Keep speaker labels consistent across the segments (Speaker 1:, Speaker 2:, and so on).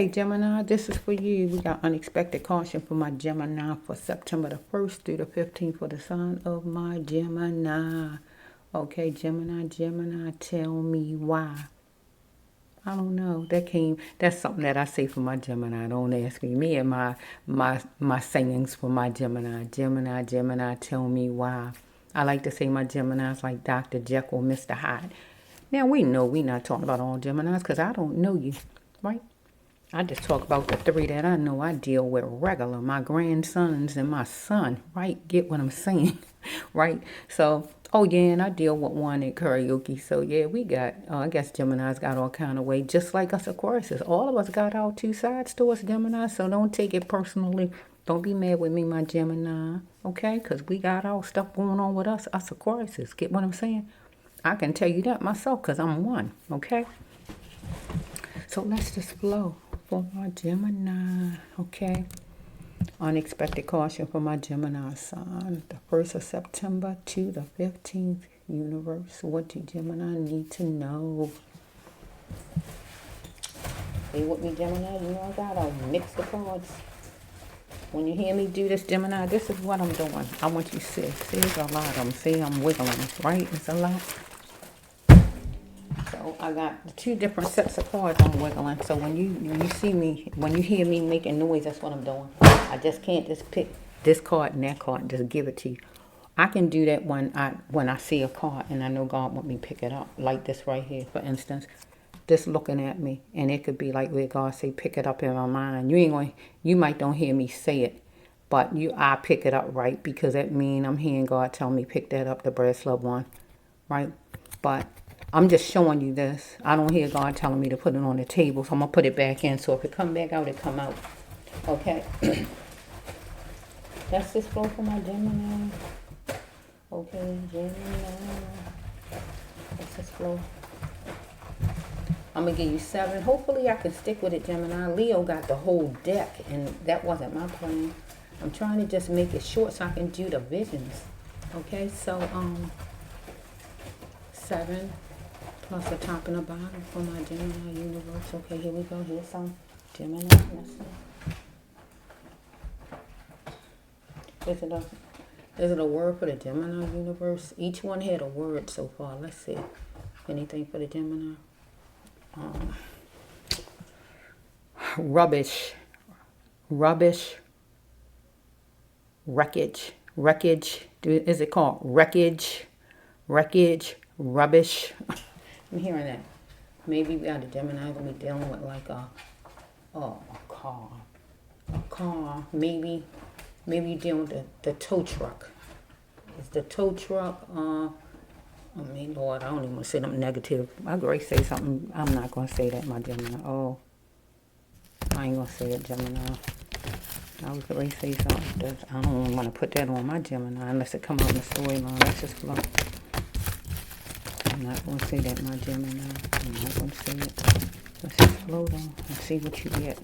Speaker 1: Hey Gemini, this is for you. We got unexpected caution for my Gemini for September the 1st through the 15th for the sign of my Gemini. Okay, Gemini, tell me why. I don't know. That's something that I say for my Gemini. Don't ask me. Me and my sayings for my Gemini, tell me why. I like to say my Gemini's like Dr. Jekyll, Mr. Hyde. Now we know we're not talking about all Geminis because I don't know you, right? I just talk about the three that I know I deal with regular, my grandsons and my son, right? Get what I'm saying, right? So, oh yeah, and I deal with one at karaoke. So yeah, we got, I guess Gemini's got all kind of way, just like us Aquarius. All of us got our two sides to us, Gemini, so don't take it personally. Don't be mad with me, my Gemini, okay? Because we got our stuff going on with us Aquarius. Get what I'm saying? I can tell you that myself because I'm one, okay? So let's just flow for my Gemini, okay? Unexpected caution for my Gemini sign. The 1st of September to the 15th. Universe, what do Gemini need to know? Stay with me, Gemini. You know I got a mix of cards. When you hear me do this, Gemini, this is what I'm doing. I want you to see. See, it's a lot of them. See, I'm wiggling, right? It's a lot. So I got the two different sets of cards I'm wiggling. So when you see me, when you hear me making noise, that's what I'm doing. I just can't just pick this card and that card and just give it to you. I can do that when I see a card and I know God want me to pick it up. Like this right here, for instance. Just looking at me. And it could be like where God say, pick it up in my mind. You might don't hear me say it. But I pick it up, right? Because that mean I'm hearing God tell me, pick that up, the breast love one. Right? But I'm just showing you this. I don't hear God telling me to put it on the table, so I'm going to put it back in. So if it come back out, it come out. Okay? That's this flow for my Gemini. Okay, Gemini. That's this flow. I'm going to give you 7. Hopefully I can stick with it, Gemini. Leo got the whole deck, and that wasn't my plan. I'm trying to just make it short so I can do the visions. Okay, so 7 plus the top and the bottom for my Gemini universe. Okay, here we go. Here's some Gemini. Let's see. Is it a word for the Gemini universe? Each one had a word so far. Let's see. Anything for the Gemini? Rubbish. Wreckage. Is it called wreckage? Rubbish. I'm hearing that. Maybe we got a Gemini gonna be dealing with like a car. Maybe you're dealing with the tow truck. Is the tow truck? I mean, Lord, I don't even want to say something negative. My Grace say something. I'm not gonna say that, my Gemini. Oh, I ain't gonna say it, Gemini. I was going to say something. I don't want to put that on my Gemini unless it come out in the storyline. Let's just flow. I'm not going to say that, my Gemini. I'm not going to say it. Let's just flow though and see what you get.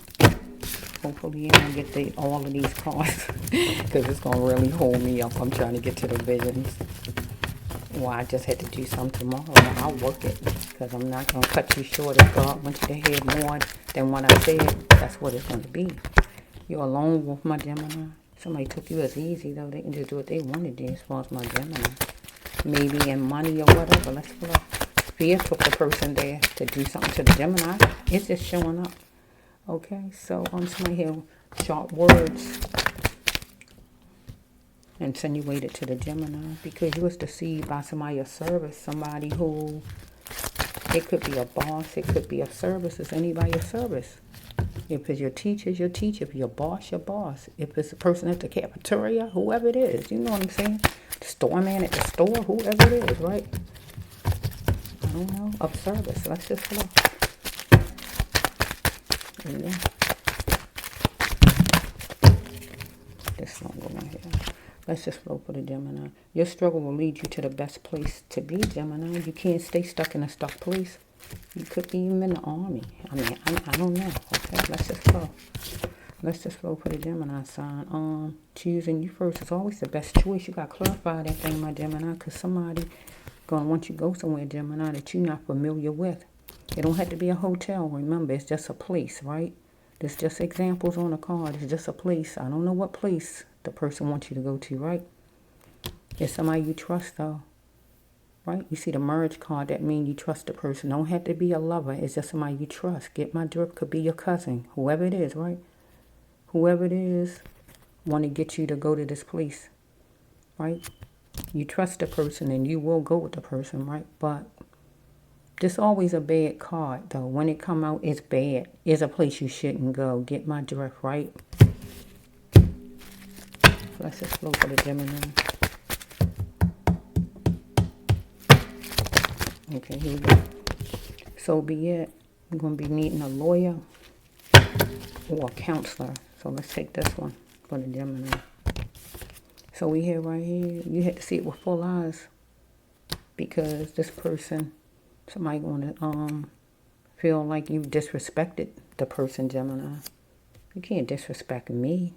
Speaker 1: Hopefully you don't get all of these cards because it's going to really hold me up. I'm trying to get to the visions. Well, I just had to do something tomorrow. I'll work it because I'm not going to cut you short. If God wants you to hear more than what I said, that's what it's going to be. You're alone with my Gemini. Somebody took you as easy, though. They can just do what they want to do as far as my Gemini. Maybe in money or whatever. Let's go. Fear took the person there to do something to the Gemini. It's just showing up. Okay, so somebody here, sharp words. Insinuated to the Gemini because you was deceived by somebody of service. Somebody who, it could be a boss. It could be a service. It's anybody of service. If it's your teacher, it's your teacher. If your boss, your boss. If it's a person at the cafeteria, whoever it is. You know what I'm saying? The store man at the store, whoever it is, right? I don't know. Of service. Let's just flow. Yeah. This one going here. Let's just flow for the Gemini. Your struggle will lead you to the best place to be, Gemini. You can't stay stuck in a stuck place. You could be even in the army. I mean, I don't know. Okay, let's just flow. Let's just flow for the Gemini sign. Choosing you first is always the best choice. You got to clarify that thing, my Gemini, because somebody going to want you to go somewhere, Gemini, that you're not familiar with. It don't have to be a hotel. Remember, it's just a place, right? There's just examples on the card. It's just a place. I don't know what place the person wants you to go to, right? It's somebody you trust, though. Right? You see the marriage card. That means you trust the person. Don't have to be a lover. It's just somebody you trust. Get my drift. Could be your cousin. Whoever it is, right? Whoever it is want to get you to go to this place. Right? You trust the person and you will go with the person, right? But this always a bad card, though. When it come out, it's bad. It's a place you shouldn't go. Get my drift, right? Let's just flow for the Gemini. Okay, here we go. So be it. We're going to be needing a lawyer or a counselor. So let's take this one for the Gemini. So we here right here. You had to see it with full eyes. Because this person, somebody going to feel like you disrespected the person, Gemini. You can't disrespect me.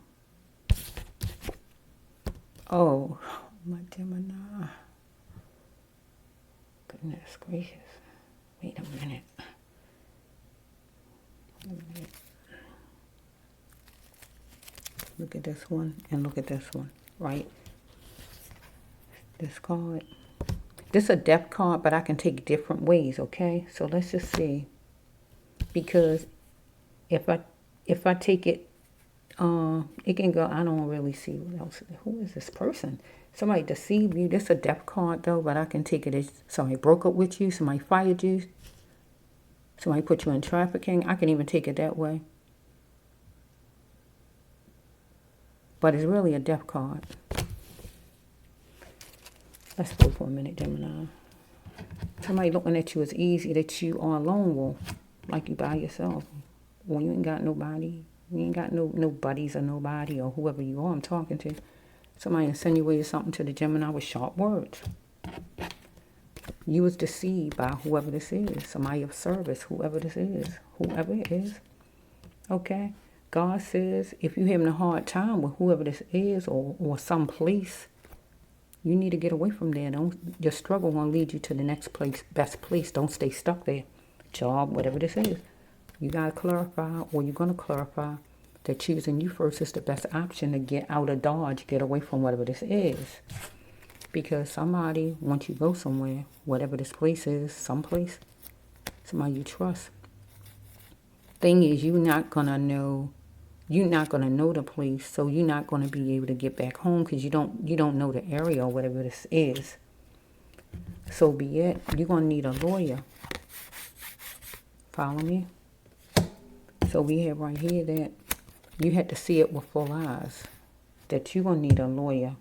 Speaker 1: Oh, my Gemini. Goodness gracious. Wait a minute. Look at this one and look at this one, right? This card. This is a death card, but I can take different ways, okay? So let's just see. Because if I take it, it can go, I don't really see what else. Who is this person? Somebody deceived you. This is a death card, though, but I can take it as somebody broke up with you, somebody fired you, somebody put you in trafficking. I can even take it that way. But it's really a death card. Let's go for a minute, Gemini. Somebody looking at you is easy that you are a lone wolf, like you by yourself. When you ain't got nobody, you ain't got no buddies or nobody or whoever you are I'm talking to. Somebody insinuated something to the Gemini with sharp words. You was deceived by whoever this is, somebody of service, whoever this is, whoever it is. Okay? God says if you're having a hard time with whoever this is or some place, you need to get away from there. Your struggle won't lead you to the next place, best place. Don't stay stuck there. Job, whatever this is. You got to clarify, or you're going to clarify, that choosing you first is the best option to get out of Dodge, get away from whatever this is. Because somebody wants you to go somewhere, whatever this place is, someplace, somebody you trust. Thing is, you're not going to know the place, so you're not going to be able to get back home because you don't know the area or whatever this is. So be it. You're going to need a lawyer. Follow me? So we have right here that you had to see it with full eyes, that you're going to need a lawyer.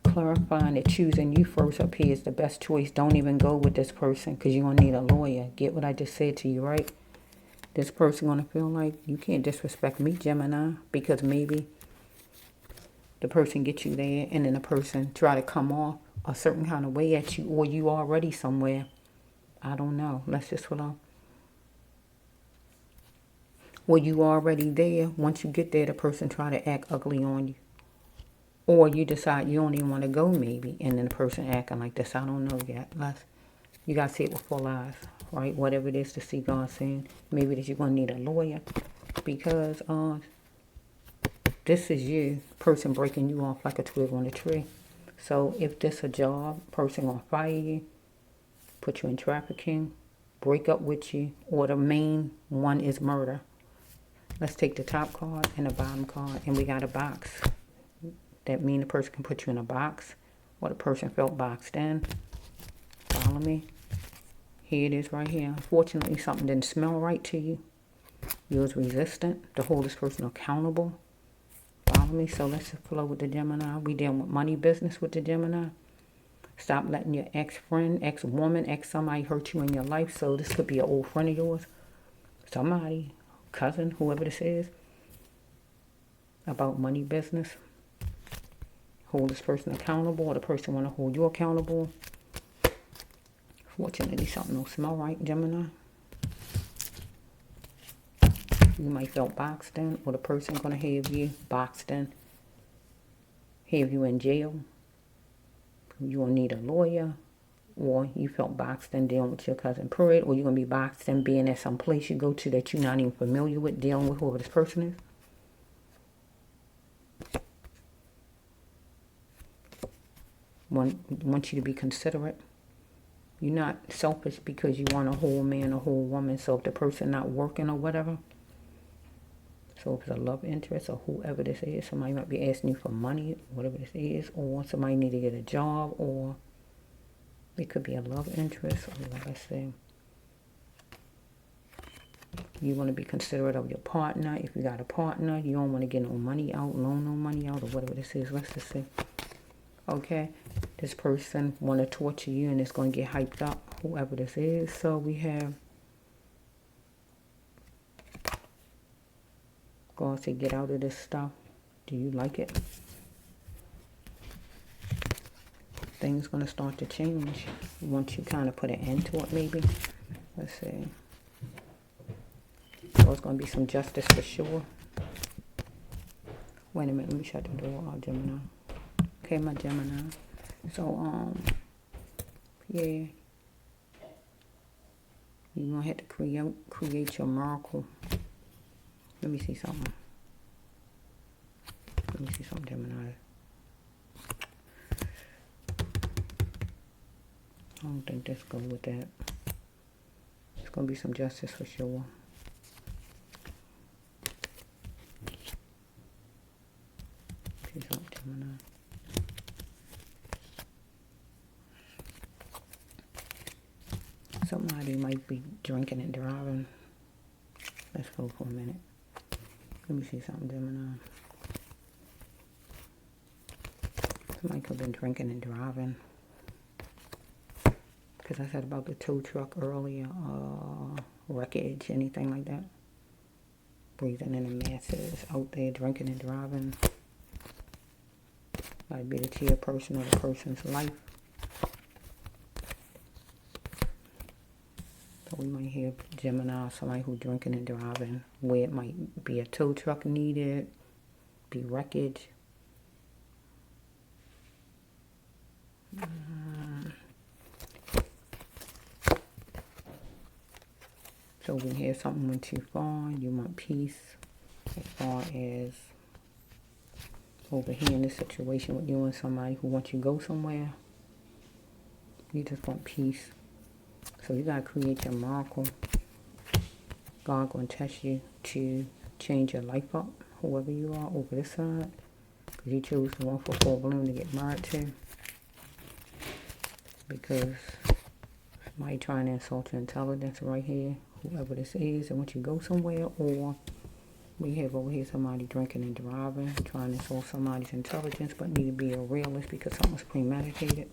Speaker 1: Clarifying that choosing you first up here is the best choice. Don't even go with this person because you're going to need a lawyer. Get what I just said to you, right? This person going to feel like you can't disrespect me, Gemini, because maybe the person gets you there and then the person try to come off a certain kind of way at you, or you already somewhere. I don't know. Let's just follow. Well, you already there. Once you get there, the person try to act ugly on you. Or you decide you don't even want to go maybe, and then the person acting like this. I don't know yet. You got to see it with full eyes, right? Whatever it is to see God saying. Maybe that you're going to need a lawyer because this is you, person breaking you off like a twig on a tree. So if this a job, person going to fire you, put you in trafficking, break up with you, or the main one is murder. Let's take the top card and the bottom card, and we got a box. That means the person can put you in a box, or the person felt boxed in. Follow me? Here it is right here. Unfortunately, something didn't smell right to you. You was resistant to hold this person accountable. Follow me? So let's flow with the Gemini. We dealing with money business with the Gemini. Stop letting your ex-friend, ex-woman, ex-somebody hurt you in your life. So this could be an old friend of yours. Somebody, cousin, whoever this is. About money business. Hold this person accountable, or the person want to hold you accountable. Fortunately, something don't smell right, Gemini. You might feel boxed in, or the person going to have you boxed in, have you in jail. You're going to need a lawyer. or you felt boxed in dealing with your cousin Pruitt, or you're going to be boxed in being at some place you go to that you're not even familiar with, dealing with whoever this person is. Want you to be considerate. You're not selfish because you want a whole man or whole woman. So if the person not working or whatever, so if it's a love interest or whoever this is, somebody might be asking you for money, whatever this is, or somebody need to get a job, or it could be a love interest, or like I said, you want to be considerate of your partner. If you got a partner, you don't want to get no money out, loan no money out, or whatever this is. Let's just say, okay, this person want to torture you and it's going to get hyped up, whoever this is. So we have God say, get out of this stuff. Do you like it? Things going to start to change once you kind of put an end to it, maybe. Let's see. So it's going to be some justice for sure. Wait a minute, let me shut the door off, Gemini. Okay, my Gemini. So, yeah. You're going to have to create your miracle. Let me see something. Gemini. I don't think that's good with that. It's going to be some justice for sure. See something, Gemini. Somebody might be drinking and driving. Let's go for a minute. Let me see something, Gemini. Somebody could have been drinking and driving. Because I said about the tow truck earlier, wreckage, anything like that. Breathing in the masses, out there drinking and driving. Might be the chairperson of the person's life. So we might hear Gemini, somebody who's drinking and driving, where it might be a tow truck needed, be wreckage. So we hear something went too far, you want peace, as far as over here in this situation with you and somebody who wants you to go somewhere. You just want peace. So you got to create your miracle. God going to test you to change your life up, whoever you are over this side. Because you chose the one for full bloom to get married to. Because somebody trying to insult your intelligence right here, whoever this is, and want you to go somewhere. Or we have over here somebody drinking and driving, trying to insult somebody's intelligence, but need to be a realist because something's premeditated.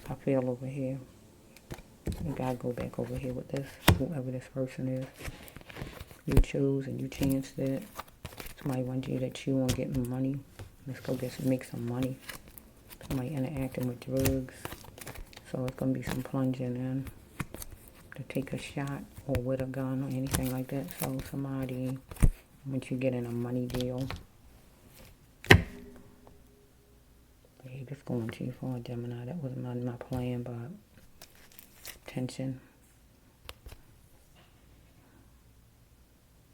Speaker 1: I feel over here. You gotta go back over here with this, whoever this person is. You chose and you chanced it. Somebody wants you that you want getting money. Let's go make some money. Somebody interacting with drugs. So it's gonna be some plunging in to take a shot or with a gun or anything like that. So somebody wants you getting a money deal. Hey, this going too far, Gemini. That wasn't my plan, but tension.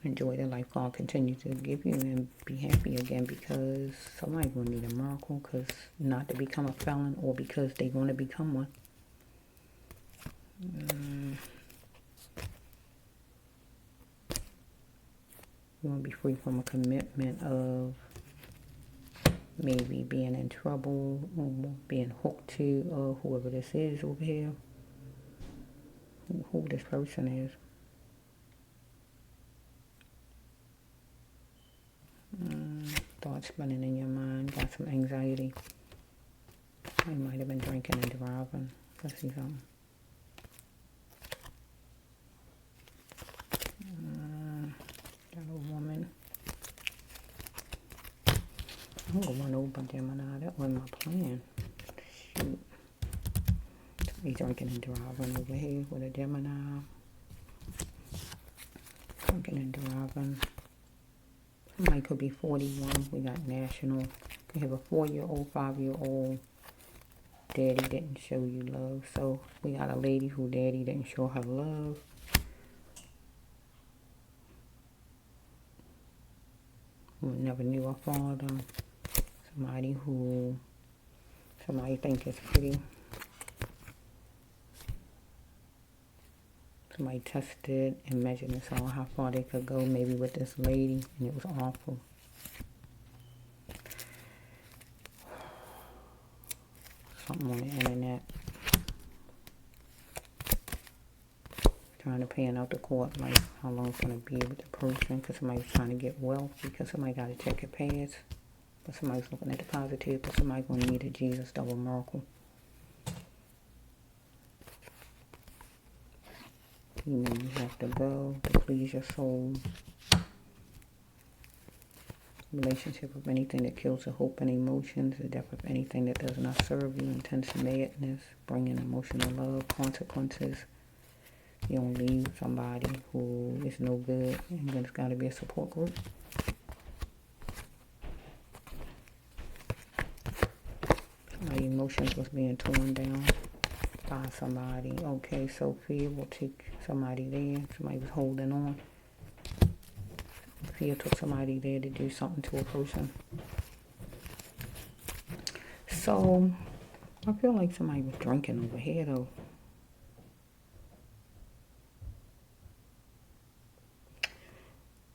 Speaker 1: Enjoy the life God continue to give you and be happy again, because somebody's going to need a miracle, because not to become a felon or because they want to become one. You want to be free from a commitment of maybe being in trouble or being hooked to whoever this is over here. Who this person is. Thoughts spinning in your mind. Got some anxiety. You might have been drinking and driving. Let's see something. Got a woman. I'm going over Gemini. That wasn't my plan. Shoot. He's drinking and driving over here with a Gemini. Drinking and driving. Somebody could be 41. We got national. Could have a 4-year-old, 5-year-old. Daddy didn't show you love. So we got a lady who daddy didn't show her love. Who never knew her father. Somebody who somebody think is pretty. Somebody tested and measured and saw how far they could go, maybe with this lady, and it was awful. Something on the internet. Trying to pan out the court, like how long it's going to be with the person, because somebody's trying to get wealth, because somebody got to check your past. But somebody's looking at the positive, but somebody's going to need a Jesus double miracle. You have to go to please your soul. Relationship of anything that kills the hope and emotions, the death of anything that does not serve you, intense madness, bringing emotional love, consequences. You don't leave somebody who is no good, and there's got to be a support group. My emotions was being torn down by somebody. Okay, so fear will take somebody there. Somebody was holding on. Fear took somebody there to do something to a person. So, I feel like somebody was drinking over here, though.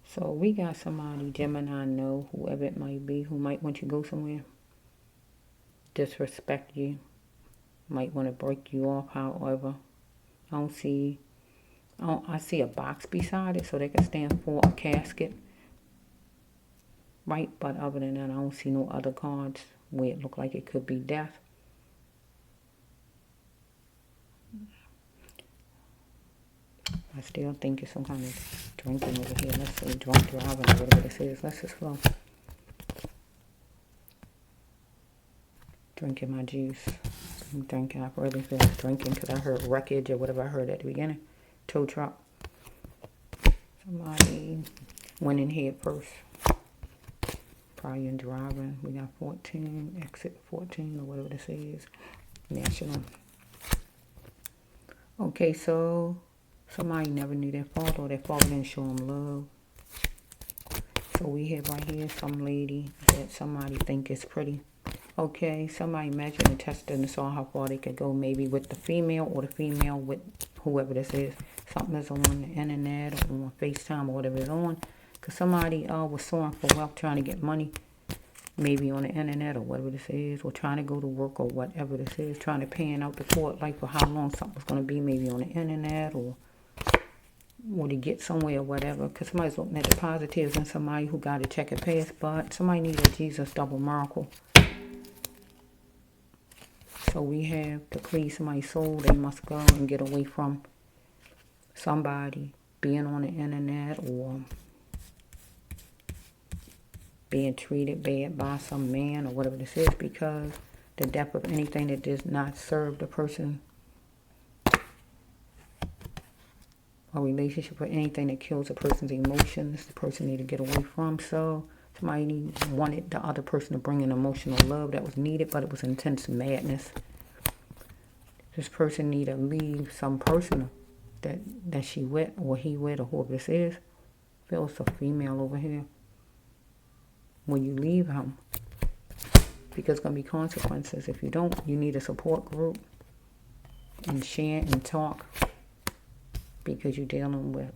Speaker 1: So, we got somebody, Gemini, know, whoever it might be, who might want you to go somewhere. Disrespect you. Might want to break you off, however. I see a box beside it, so they can stand for a casket. Right, but other than that, I don't see no other cards where it look like it could be death. I still think it's some kind of drinking over here. Let's say drunk driving or whatever this is. Let's just flow. Drinking my juice. I'm drinking. I really feel like drinking because I heard wreckage or whatever I heard at the beginning. Tow truck. Somebody went in here first. Probably in driving. We got 14, exit 14 or whatever this is. National. Okay, so somebody never knew their father, or their father didn't show them love. So we have right here some lady that somebody think is pretty. Okay, somebody measured and tested and saw how far they could go, maybe with the female or the female with whoever this is. Something is on the internet or on FaceTime or whatever it's on. Because somebody was soaring for wealth, trying to get money, maybe on the internet or whatever this is, or trying to go to work or whatever this is, trying to pan out the court, like for how long something's going to be, maybe on the internet or to get somewhere or whatever. Because somebody's looking at the positives and somebody who got to check it past, but somebody needs a Jesus double miracle. So we have to please somebody's soul. They must go and get away from somebody being on the internet or being treated bad by some man or whatever this is, because the death of anything that does not serve the person, a relationship or anything that kills a person's emotions, the person need to get away from. So somebody wanted the other person to bring an emotional love that was needed, but it was intense madness. This person need to leave some person that she with or he with or whoever this is. Feels a female over here. When you leave him, because it's going to be consequences. If you don't, you need a support group and share and talk, because you're dealing with,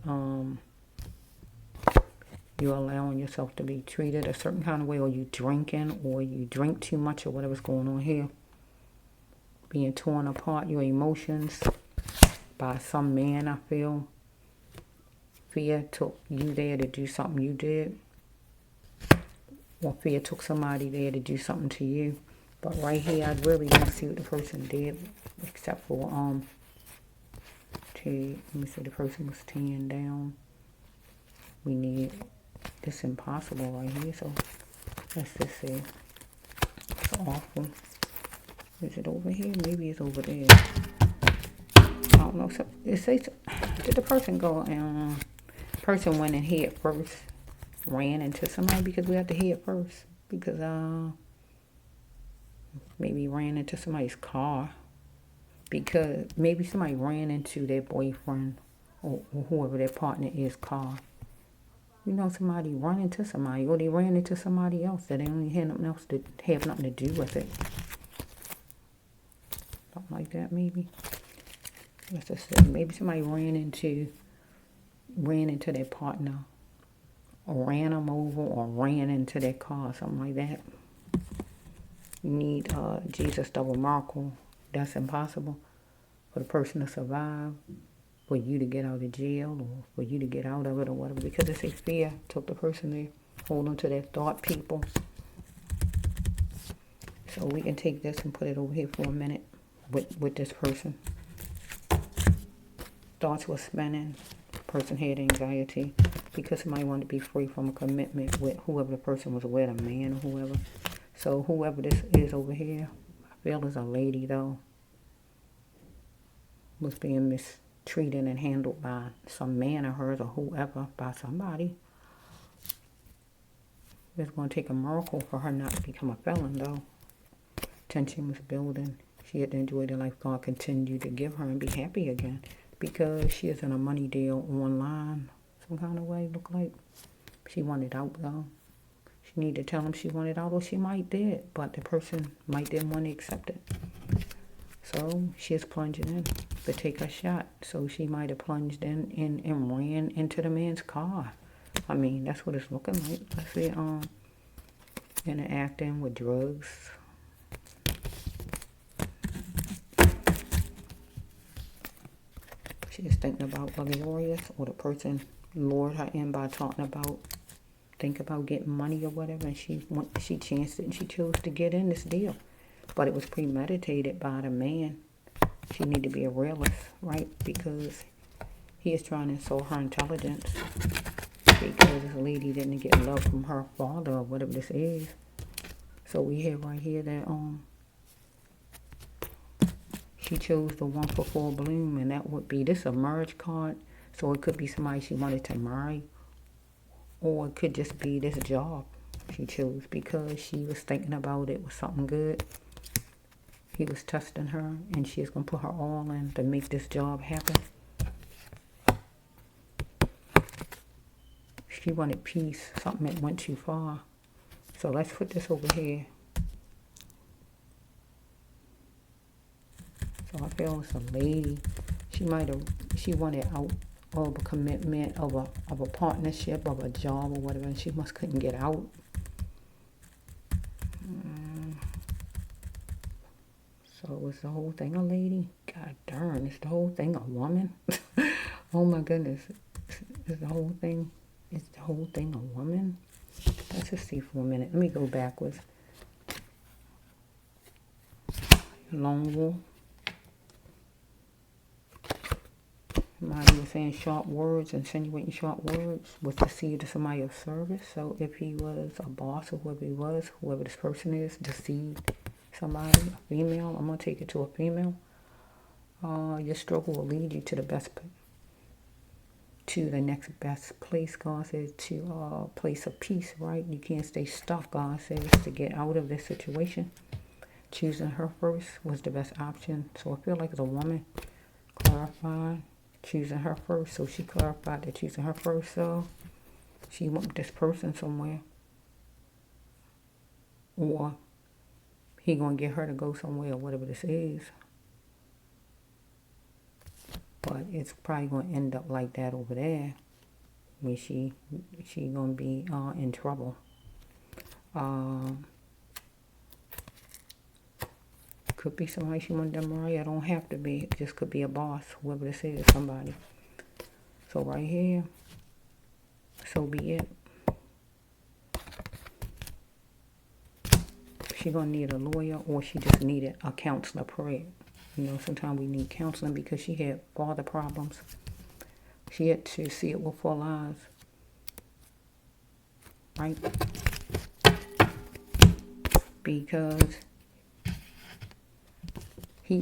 Speaker 1: you're allowing yourself to be treated a certain kind of way, or you drinking, or you drink too much, or whatever's going on here. Being torn apart, your emotions by some man, I feel. Fear took you there to do something you did. Or fear took somebody there to do something to you. But right here, I really don't see what the person did, except for, let me see, the person was tearing down. We need, this impossible right here, so let's just see. It's awful. Is it over here? Maybe it's over there. I don't know. So it says, did the person go, person went in here first, ran into somebody, because we have to hear first, because Maybe ran into somebody's car. Because maybe somebody ran into their boyfriend or whoever their partner is car. You know, somebody run into somebody, or they ran into somebody else that they only had nothing else to have nothing to do with it. Something like that, maybe. Let's just say maybe somebody ran into their partner, or ran them over, or ran into their car, something like that. You need Jesus double miracle. That's impossible for the person to survive, for you to get out of jail, or for you to get out of it, or whatever, because it's a fear took the person there. Hold on to that thought, people. So we can take this and put it over here for a minute with this person. Thoughts were spinning. Person had anxiety because somebody wanted to be free from a commitment with whoever the person was with, a man or whoever. So whoever this is over here, I feel is a lady though, was being mistreated and handled by some man of hers or whoever, by somebody. It's going to take a miracle for her not to become a felon though. Tension was building. She had to enjoy the life God continued to give her and be happy again, because she is in a money deal online some kind of way, look like. She wanted out though. She needed to tell him she wanted out, or she might did, but the person might didn't want to accept it. So she is plunging in to take a shot. So she might have plunged in and ran into the man's car. I mean, that's what it's looking like. I see interacting with drugs. She is thinking about luxurious, or the person lured her in by talking about, think about getting money or whatever, and she chanced it and she chose to get in this deal. But it was premeditated by the man. She need to be a realist, right? Because he is trying to insult her intelligence. Because this lady didn't get love from her father or whatever this is. So we have right here that she chose the one for full bloom, and that would be this a marriage card. So it could be somebody she wanted to marry, or it could just be this job she chose because she was thinking about it was something good. He was testing her, and she is going to put her all in to make this job happen. She wanted peace, something that went too far. So let's put this over here. So I feel it's a lady. She wanted out of a commitment, of a partnership, of a job or whatever, and she must couldn't get out. So is the whole thing a lady? God darn, is the whole thing a woman? Oh my goodness. Is the whole thing a woman? Let's just see for a minute. Let me go backwards. Lone wolf. Somebody was saying sharp words, insinuating sharp words, was deceived to somebody of service. So if he was a boss or whoever he was, whoever this person is, deceived somebody, a female, I'm going to take it to a female. Your struggle will lead you to the next best place. God says to a place of peace, right? You can't stay stuck. God says to get out of this situation. Choosing her first was the best option. So I feel like as a woman, clarifying, choosing her first. So she clarified that choosing her first. So she went with this person somewhere, or he gonna get her to go somewhere, or whatever this is. But it's probably gonna end up like that over there. I mean, she gonna be in trouble. Could be somebody she wanted to marry. I don't have to be. It just could be a boss, whoever this is, somebody. So right here, so be it. She gonna need a lawyer, or she just needed a counselor prayer. You know, sometimes we need counseling because she had father problems. She had to see it with full eyes. Right? Because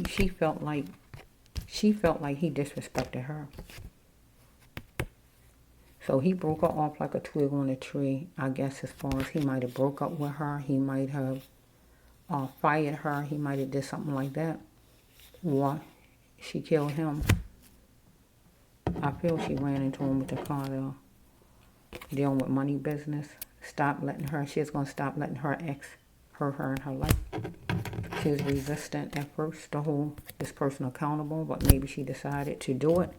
Speaker 1: she felt like he disrespected her. So he broke her off like a twig on a tree. I guess as far as he might have broke up with her, he might have fired her. He might have did something like that. Or she killed him. I feel she ran into him with the car though. Dealing with money business. She's going to stop letting her ex hurt her in her life. She was resistant at first to hold this person accountable, but maybe she decided to do it.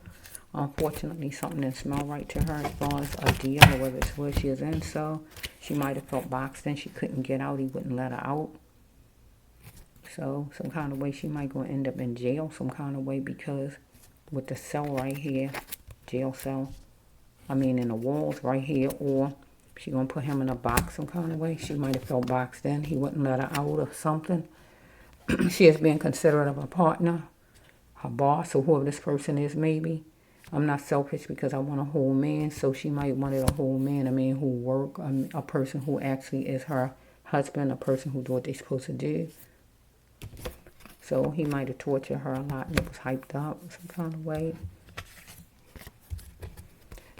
Speaker 1: Unfortunately, something didn't smell right to her as far as a deal or whether it's where she is in. So she might have felt boxed in. She couldn't get out. He wouldn't let her out. So some kind of way she might go end up in jail some kind of way, because with the cell right here, jail cell, in the walls right here, or she gonna put him in a box some kind of way. She might have felt boxed in. He wouldn't let her out or something. She is being considerate of her partner, her boss, or whoever this person is maybe. I'm not selfish because I want a whole man, so she might wanted a whole man, a man who work, a person who actually is her husband, a person who do what they're supposed to do. So he might have tortured her a lot and it was hyped up some kind of way.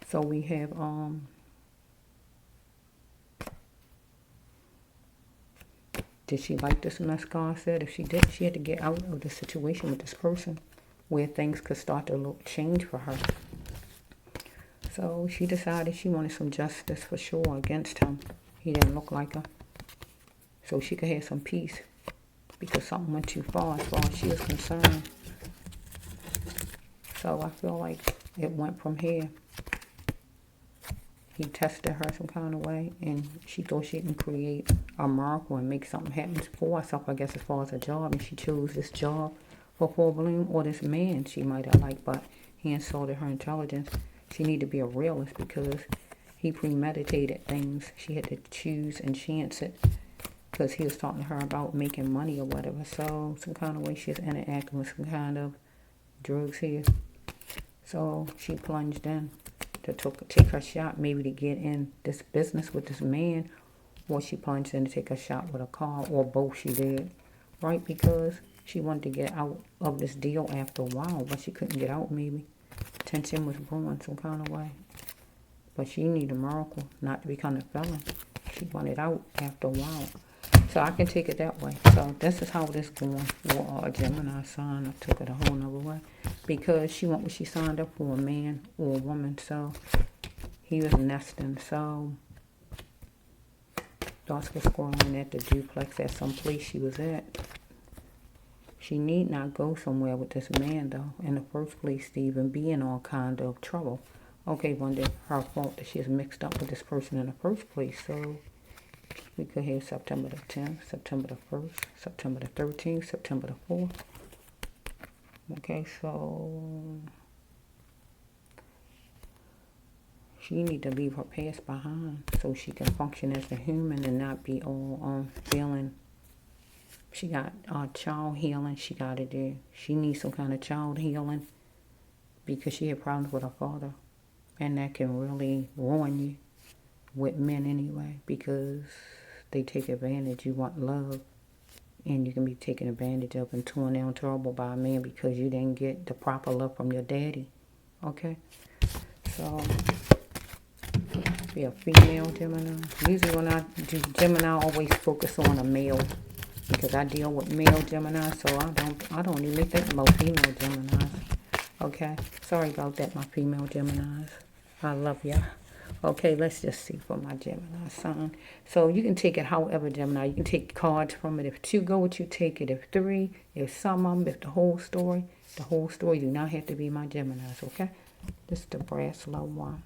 Speaker 1: So we have did she like this mess? God said if she did, she had to get out of the situation with this person where things could start to change for her. So she decided she wanted some justice for sure against him. He didn't look like her. So she could have some peace because something went too far as far as she was concerned. So I feel like it went from here. He tested her some kind of way, and she thought she can create a miracle and make something happen for herself, I guess, as far as a job. And she chose this job for full bloom, or this man she might have liked, but he insulted her intelligence. She needed to be a realist because he premeditated things. She had to choose and chance it because he was talking to her about making money or whatever. So some kind of way she's interacting with some kind of drugs here. So she plunged in to take her shot, maybe to get in this business with this man, or she plunged in to take a shot with a car, or both she did, right? Because she wanted to get out of this deal after a while, but she couldn't get out maybe. Tension was brewing some kind of way. But she needed a miracle, not to become a felon. She wanted out after a while. So I can take it that way. So this is how this going for a Gemini sign. I took it a whole nother way. Because she want what she signed up for, a man or a woman. So he was nesting. So thoughts were scrolling at the duplex at some place she was at. She need not go somewhere with this man though in the first place to even be in all kind of trouble. Okay, one day her fault that she's mixed up with this person in the first place. So we could have September the 10th, September the 1st, September the 13th, September the 4th. Okay, so she need to leave her past behind so she can function as a human and not be all feeling. She got child healing she got to do. She needs some kind of child healing because she had problems with her father. And that can really ruin you with men anyway because they take advantage. You want love, and you can be taken advantage of and torn down terrible by a man because you didn't get the proper love from your daddy. Okay? So, be a female Gemini. Usually when I do Gemini, I always focus on a male because I deal with male Gemini, so I don't even think about female Geminis. Okay? Sorry about that, my female Geminis. I love ya. Okay, let's just see for my Gemini sign. So you can take it however, Gemini. You can take cards from it. If 2 go with you, take it. If 3, if some of them, if the whole story do not have to be my Geminis, okay? This is the brass low one.